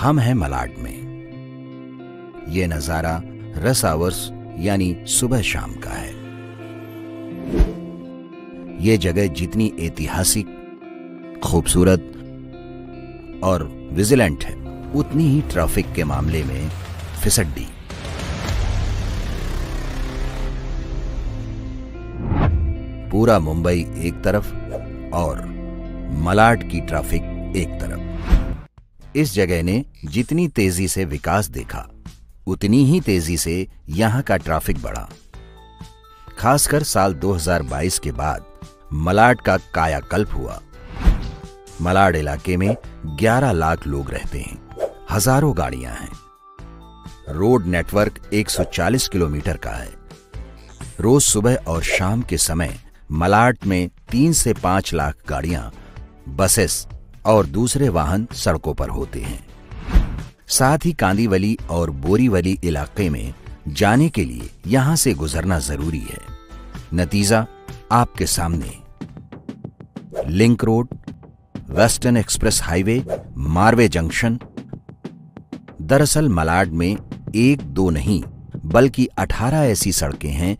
हम हैं मलाड में। ये नजारा रस आवर्स यानी सुबह शाम का है। ये जगह जितनी ऐतिहासिक, खूबसूरत और विजिलेंट है, उतनी ही ट्रैफिक के मामले में फिसड्डी। पूरा मुंबई एक तरफ और मलाड की ट्रैफिक एक तरफ। इस जगह ने जितनी तेजी से विकास देखा, उतनी ही तेजी से यहां का ट्रैफिक बढ़ा। खासकर साल 2022 के बाद मलाड का कायाकल्प हुआ। मलाड इलाके में 11 लाख लोग रहते हैं, हजारों गाड़ियां हैं। रोड नेटवर्क 140 किलोमीटर का है। रोज सुबह और शाम के समय मलाड में 3 से 5 लाख गाड़ियां, बसेस और दूसरे वाहन सड़कों पर होते हैं। साथ ही कांदीवली और बोरीवली इलाके में जाने के लिए यहां से गुजरना जरूरी है। नतीजा आपके सामने। Link road, western express highway, Marve junction. दरअसल मलाड में 1-2 नहीं बल्कि 18 ऐसी सड़कें हैं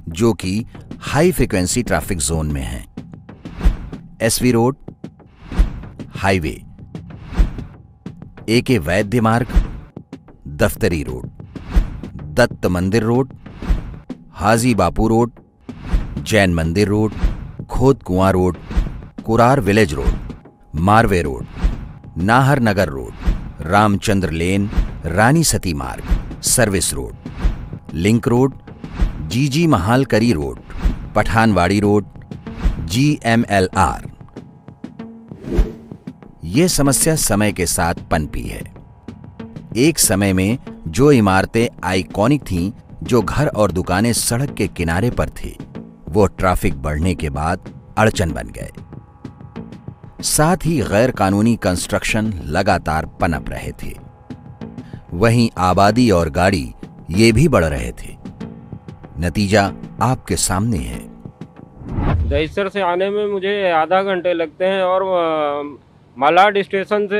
जो कि हाई फ्रीक्वेंसी ट्रैफिक जोन में हैं। एसवी रोड, हाईवे, एके वैद्य मार्ग, दफ्तरी road, Datta Mandir road, Haji Bapu road, Jain Mandir road, Khod Kuan road, Kurar village road, Marve road, Nahar Nagar road, Ramchandra lane, Rani Sati Marg, service road, link road, जीजी महाल करी रोड, पठानवाड़ी रोड, GMLR। यह समस्या समय के साथ पनपी है। एक समय में जो इमारतें आइकॉनिक थीं, जो घर और दुकानें सड़क के किनारे पर थे, वो ट्रैफिक बढ़ने के बाद अड़चन बन गए। साथ ही गैर कानूनी कंस्ट्रक्शन लगातार पनप रहे थे। वहीं आबादी और गाड़ी ये भी बढ़ रहे थे। नतीजा आपके सामने है। दहिसर से आने में मुझे आधा घंटे लगते हैं और मलाड स्टेशन से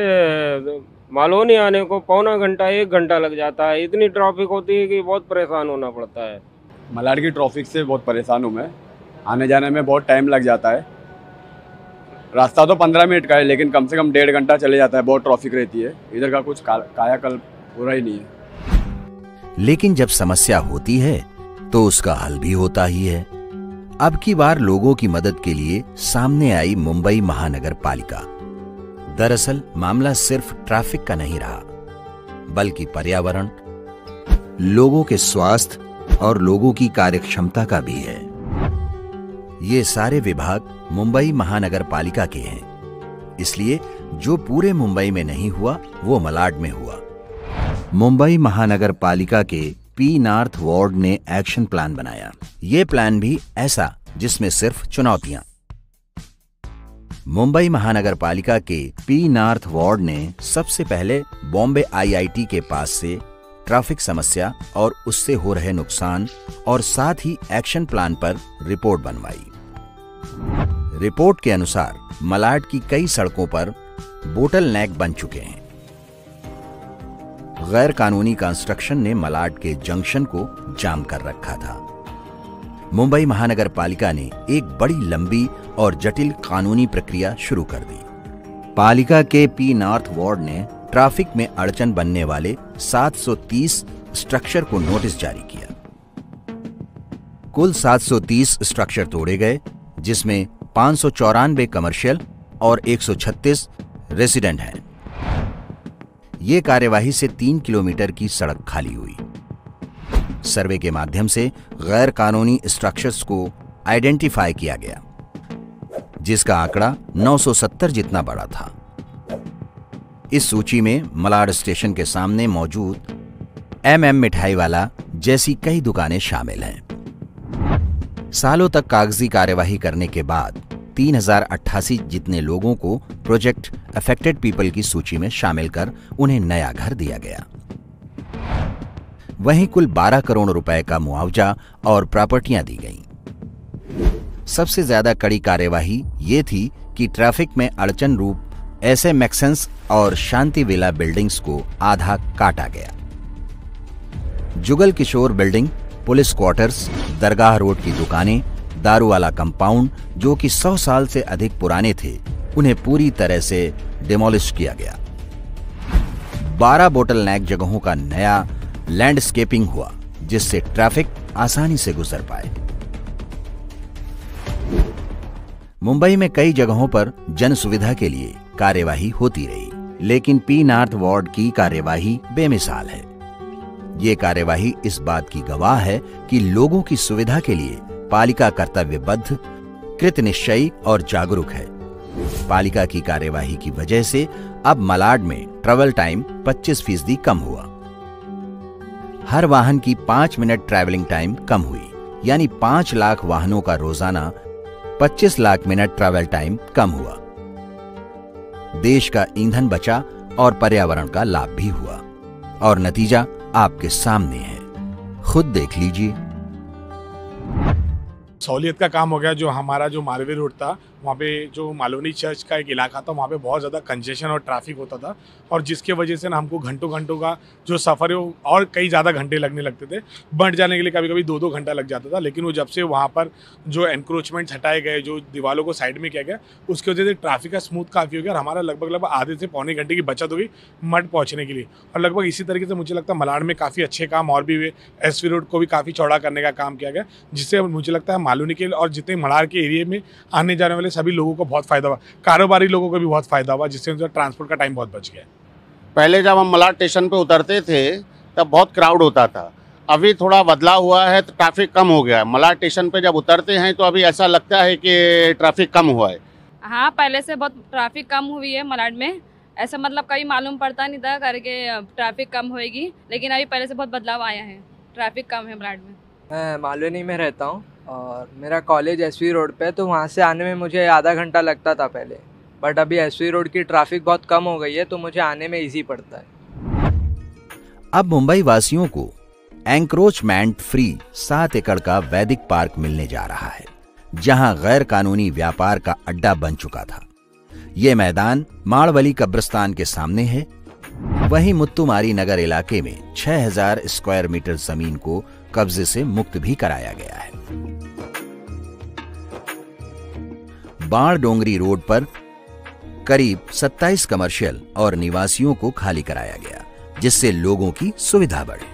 मालवनी आने को पौना घंटा 1 घंटा लग जाता है। इतनी ट्रैफिक होती है कि बहुत परेशान होना पड़ता है। मलाड की ट्रैफिक से बहुत परेशान हूँ मैं। आने जाने में बहुत टाइम लग जाता है। रास्ता तो 15 मिनट का है, लेकिन कम से कम 1.5 घंटा चले जाता है। बहुत ट्रैफिक रहती है। इधर का कुछ कायाकल्प हो रहा ही नहीं है। लेकिन जब समस्या होती है तो उसका हल भी होता ही है। अब की बार लोगों की मदद के लिए सामने आई मुंबई महानगर पालिका। दरअसल मामला सिर्फ ट्रैफिक का नहीं रहा, बल्कि पर्यावरण, लोगों के स्वास्थ्य और लोगों की कार्यक्षमता का भी है। ये सारे विभाग मुंबई महानगर पालिका के हैं, इसलिए जो पूरे मुंबई में नहीं हुआ वो मलाड में हुआ। मुंबई महानगर पालिका के पी नॉर्थ वार्ड ने एक्शन प्लान बनाया। ये प्लान भी ऐसा जिसमें सिर्फ चुनौतियां। मुंबई महानगर पालिका के पी नॉर्थ वार्ड ने सबसे पहले बॉम्बे IIT के पास से ट्रैफिक समस्या और उससे हो रहे नुकसान और साथ ही एक्शन प्लान पर रिपोर्ट बनवाई। रिपोर्ट के अनुसार मलाड की कई सड़कों पर बोटल नेक बन चुके हैं। गैर कानूनी कंस्ट्रक्शन ने मलाड के जंक्शन को जाम कर रखा था। मुंबई महानगर पालिका ने एक बड़ी लंबी और जटिल कानूनी प्रक्रिया शुरू कर दी। पालिका के पी नॉर्थ वार्ड ने ट्रैफिक में अड़चन बनने वाले 730 स्ट्रक्चर को नोटिस जारी किया। कुल 730 स्ट्रक्चर तोड़े गए, जिसमें 594 कमर्शियल और 136 रेसिडेंट हैं। ये कार्यवाही से 3 किलोमीटर की सड़क खाली हुई। सर्वे के माध्यम से गैर कानूनी स्ट्रक्चर्स को आइडेंटिफाई किया गया, जिसका आंकड़ा 970 जितना बड़ा था। इस सूची में मलाड स्टेशन के सामने मौजूद MM मिठाई वाला जैसी कई दुकानें शामिल हैं। सालों तक कागजी कार्यवाही करने के बाद 3088 जितने लोगों को प्रोजेक्ट अफेक्टेड पीपल की सूची में शामिल कर उन्हें नया घर दिया गया। वहीं कुल 12 करोड़ रुपए का मुआवजा और प्रॉपर्टियां दी गईं। सबसे ज्यादा कड़ी कार्यवाही ये थी कि ट्रैफिक में अड़चन रूप ऐसे मैक्सेंस और शांति विला बिल्डिंग्स को आधा काटा गया। Jugal Kishore building, police quarters, दरगाह रोड की दुकानें, दारू वाला कंपाउंड जो कि 100 साल से अधिक पुराने थे, उन्हें पूरी तरह से डिमोलिश किया गया। 12 बोटलनेक जगहों का नया लैंडस्केपिंग हुआ जिससे ट्रैफिक आसानी से गुजर पाए। मुंबई में कई जगहों पर जन सुविधा के लिए कार्यवाही होती रही, लेकिन पी नॉर्थ वार्ड की कार्यवाही बेमिसाल है। ये कार्यवाही इस बात की गवाह है कि लोगों की सुविधा के लिए पालिका कर्तव्यबद्ध, कृतनिश्चयी और जागरूक है। पालिका की कार्यवाही की वजह से अब मलाड में ट्रैवल टाइम 25% कम हुआ। हर वाहन की 5 मिनट ट्रैवलिंग टाइम कम हुई, यानी 5 लाख वाहनों का रोजाना 25 लाख मिनट ट्रैवल टाइम कम हुआ। देश का ईंधन बचा और पर्यावरण का लाभ भी हुआ, और नतीजा आपके सामने है, खुद देख लीजिए। सहूलियत का काम हो गया। जो हमारा जो मालवीय रोड था, वहाँ पे जो मालोनी चर्च का एक इलाका था, वहाँ पे बहुत ज़्यादा कंजेशन और ट्रैफिक होता था, और जिसके वजह से ना हमको घंटों घंटों का जो सफ़र है वो और कई ज़्यादा घंटे लगने लगते थे। बंट जाने के लिए कभी कभी 2-2 घंटा लग जाता था। लेकिन वो जब से वहाँ पर जो एनक्रोचमेंट्स हटाए गए, जो दीवारों को साइड में किया गया, उसकी वजह से ट्रैफिक का स्मूथ काफ़ी हो गया और हमारा लगभग आधे से पौने घंटे की बचत हो गई मठ पहुँचने के लिए। और लगभग इसी तरीके से मुझे लगता है मलाड में काफ़ी अच्छे काम और भी हुए। SV रोड को भी काफ़ी चौड़ा करने का काम किया गया, जिससे मुझे लगता है मालूनी के और जितने मलाड के एरिया में आने जाने वाले सभी लोगों को बहुत फायदा हुआ, कारोबारी लोगों को भी बहुत फायदा हुआ, जिससे उनका ट्रांसपोर्ट का टाइम बहुत बच गया। पहले जब हम मलाड स्टेशन पे उतरते थे तब बहुत क्राउड होता था। अभी थोड़ा बदलाव हुआ है तो ट्रैफिक कम हो गया है। मलाड स्टेशन पे जब उतरते हैं तो अभी ऐसा लगता है कि ट्रैफिक कम हुआ है। हाँ, पहले से बहुत ट्रैफिक कम हुई है मलाड में। ऐसा मतलब कभी मालूम पड़ता नहीं था करके ट्रैफिक कम होएगी, लेकिन अभी पहले से बहुत बदलाव आया है, ट्रैफिक कम है मलाड में। मैं मालवनी में रहता हूँ और मेरा कॉलेज SV रोड पे है, तो वहाँ से आने में मुझे आधा घंटा लगता था पहले, बट अभी SV रोड की ट्रैफिक बहुत कम हो गई है तो मुझे आने में इजी पड़ता है। अब मुंबई वासियों को एंक्रोचमेंट फ्री 7 एकड़ का वैदिक पार्क मिलने जा रहा है, जहां गैर कानूनी व्यापार का अड्डा बन चुका था। ये मैदान माड़वली कब्रिस्तान के सामने है। वहीं मुत्तुमारी नगर इलाके में 6000 स्क्वायर मीटर जमीन को कब्जे से मुक्त भी कराया गया है। बाण डोंगरी रोड पर करीब 27 कमर्शियल और निवासियों को खाली कराया गया, जिससे लोगों की सुविधा बढ़े।